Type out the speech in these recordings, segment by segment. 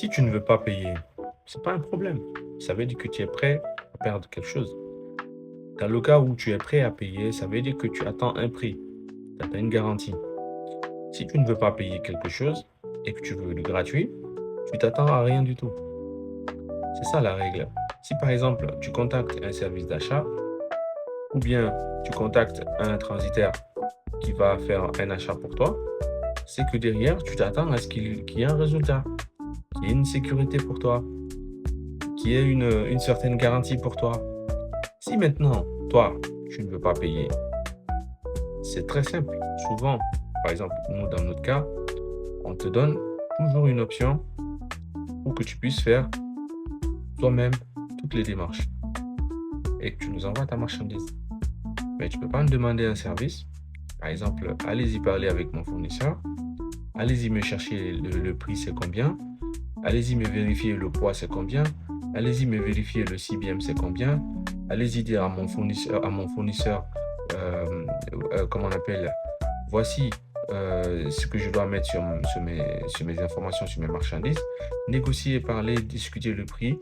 Si tu ne veux pas payer, c'est pas un problème. Ça veut dire que tu es prêt à perdre quelque chose. Dans le cas où tu es prêt à payer, ça veut dire que tu attends un prix, tu attends une garantie. Si tu ne veux pas payer quelque chose et que tu veux du gratuit, tu t'attends à rien du tout. C'est ça la règle. Si par exemple tu contactes un service d'achat ou bien tu contactes un transitaire qui va faire un achat pour toi, c'est que derrière, tu t'attends à ce qu'il y ait un résultat, qu'il y ait une sécurité pour toi, qu'il y ait une certaine garantie pour toi. Si maintenant, toi, tu ne veux pas payer, c'est très simple. Souvent, par exemple, nous, dans notre cas, on te donne toujours une option pour que tu puisses faire toi-même toutes les démarches et que tu nous envoies ta marchandise. Mais tu ne peux pas me demander un service. Par exemple, allez-y parler avec mon fournisseur. Allez-y me chercher le prix, c'est combien. Allez-y me vérifier le poids, c'est combien. Allez-y me vérifier le CBM, c'est combien. Allez-y dire à mon fournisseur, comment on appelle, voici ce que je dois mettre sur mes informations, sur mes marchandises. Négocier, parler, discuter le prix.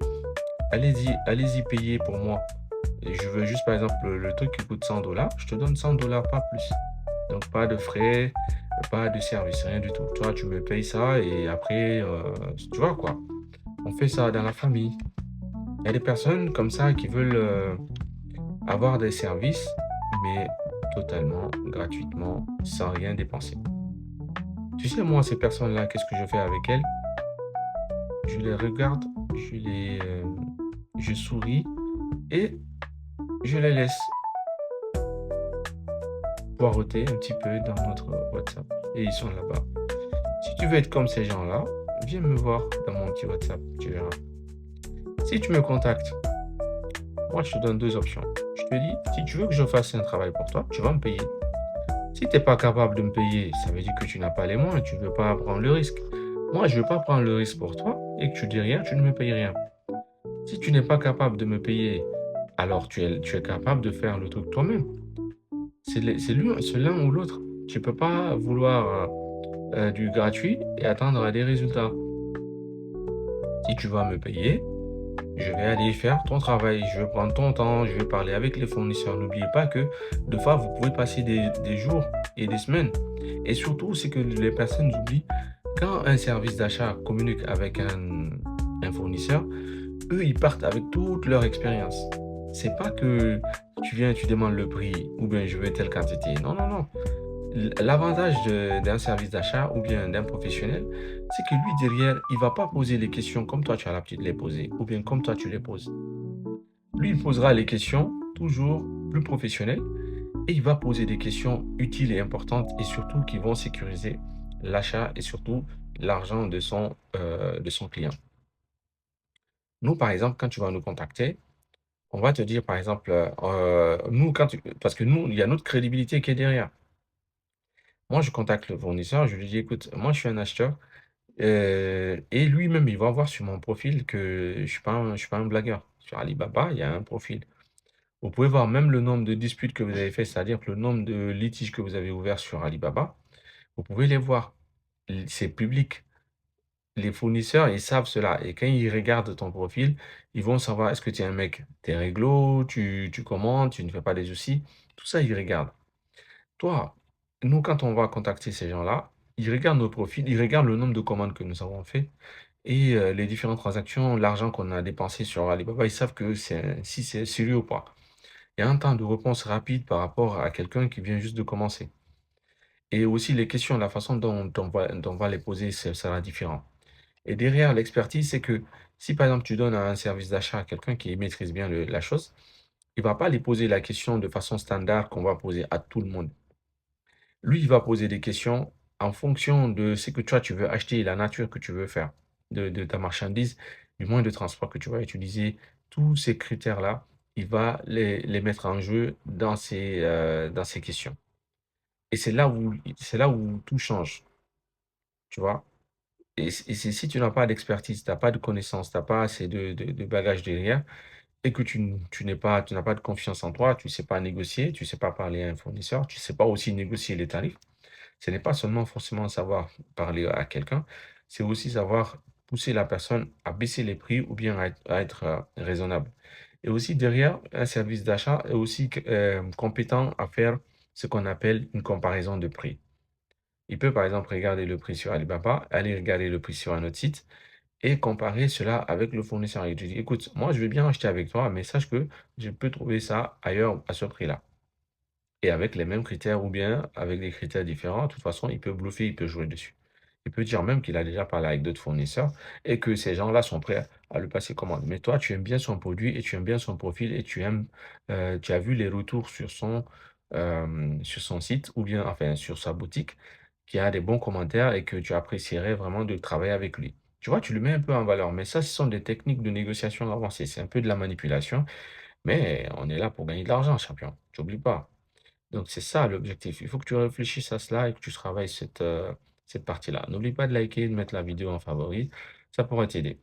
Allez-y payer pour moi. Et je veux juste, par exemple, le truc qui coûte 100 $, je te donne 100 $, pas plus. Donc, pas de frais, pas de service, rien du tout. Toi, tu me payes ça et après, tu vois quoi, on fait ça dans la famille. Il y a des personnes comme ça qui veulent avoir des services, mais totalement gratuitement, sans rien dépenser. Tu sais, moi, ces personnes-là, qu'est-ce que je fais avec elles? Je les regarde, je souris et je les laisse poireauter un petit peu dans notre WhatsApp. Et ils sont là-bas. Si tu veux être comme ces gens-là, viens me voir dans mon petit WhatsApp, tu verras. Si tu me contactes, moi, je te donne deux options. Je te dis, si tu veux que je fasse un travail pour toi, tu vas me payer. Si tu n'es pas capable de me payer, ça veut dire que tu n'as pas les moyens, tu ne veux pas prendre le risque. Moi, je ne veux pas prendre le risque pour toi et que tu dis rien, tu ne me payes rien. Si tu n'es pas capable de me payer, alors tu es capable de faire le truc toi-même. C'est l'un ou l'autre. Tu ne peux pas vouloir du gratuit et attendre à des résultats. Si tu vas me payer, je vais aller faire ton travail, je vais prendre ton temps, je vais parler avec les fournisseurs. N'oubliez pas que des fois, vous pouvez passer des jours et des semaines. Et surtout, c'est que les personnes oublient, quand un service d'achat communique avec un fournisseur, eux, ils partent avec toute leur expérience. C'est pas que tu viens, tu demandes le prix ou bien je veux telle quantité. Non, non, non. L'avantage d'un service d'achat ou bien d'un professionnel, c'est que lui, derrière, il va pas poser les questions comme toi, tu as l'habitude de les poser ou bien comme toi, tu les poses. Lui, il posera les questions toujours plus professionnelles et il va poser des questions utiles et importantes et surtout qui vont sécuriser l'achat et surtout l'argent de son client. Nous, par exemple, quand tu vas nous contacter, on va te dire, par exemple, nous, parce que nous, il y a notre crédibilité qui est derrière. Moi, je contacte le fournisseur, je lui dis, écoute, moi, je suis un acheteur. Et lui-même, il va voir sur mon profil que je suis pas un blagueur. Sur Alibaba, il y a un profil. Vous pouvez voir même le nombre de disputes que vous avez fait, c'est-à-dire que le nombre de litiges que vous avez ouverts sur Alibaba, vous pouvez les voir. C'est public. Les fournisseurs, ils savent cela. Et quand ils regardent ton profil, ils vont savoir est-ce que tu es un mec, tu es réglo, tu commandes, tu ne fais pas des soucis. Tout ça, ils regardent. Toi, nous, quand on va contacter ces gens-là, ils regardent nos profils, ils regardent le nombre de commandes que nous avons fait et les différentes transactions, l'argent qu'on a dépensé sur Alibaba, ils savent que si c'est sérieux ou pas. Il y a un temps de réponse rapide par rapport à quelqu'un qui vient juste de commencer. Et aussi les questions, la façon dont on va les poser, ça sera différent. Et derrière l'expertise, c'est que si par exemple tu donnes un service d'achat à quelqu'un qui maîtrise bien la chose, il ne va pas lui poser la question de façon standard qu'on va poser à tout le monde. Lui, il va poser des questions en fonction de ce que toi, tu veux acheter et la nature que tu veux faire de ta marchandise, du moyen de transport que tu vas utiliser. Tous ces critères-là, il va les mettre en jeu dans ces questions. Et c'est là où tout change, tu vois. Si tu n'as pas d'expertise, tu n'as pas de connaissances, tu n'as pas assez de bagages derrière, et que tu n'as pas de confiance en toi, tu ne sais pas négocier, tu ne sais pas parler à un fournisseur, tu ne sais pas aussi négocier les tarifs. Ce n'est pas seulement forcément savoir parler à quelqu'un, c'est aussi savoir pousser la personne à baisser les prix ou bien à être raisonnable. Et aussi derrière, un service d'achat est aussi compétent à faire ce qu'on appelle une comparaison de prix. Il peut par exemple regarder le prix sur Alibaba, aller regarder le prix sur un autre site et comparer cela avec le fournisseur. Et tu dis, écoute, moi je vais bien acheter avec toi, mais sache que je peux trouver ça ailleurs à ce prix-là. Et avec les mêmes critères ou bien avec des critères différents, de toute façon, il peut bluffer, il peut jouer dessus. Il peut dire même qu'il a déjà parlé avec d'autres fournisseurs et que ces gens-là sont prêts à lui passer commande. Mais toi, tu aimes bien son produit et tu aimes bien son profil et tu as vu les retours sur son site ou bien, enfin, sur sa boutique, qui a des bons commentaires et que tu apprécierais vraiment de travailler avec lui. Tu vois, tu le mets un peu en valeur. Mais ça, ce sont des techniques de négociation avancées. C'est un peu de la manipulation, mais on est là pour gagner de l'argent, champion. Tu n'oublies pas. Donc c'est ça l'objectif. Il faut que tu réfléchisses à cela et que tu travailles cette partie-là. N'oublie pas de liker, de mettre la vidéo en favori. Ça pourrait t'aider.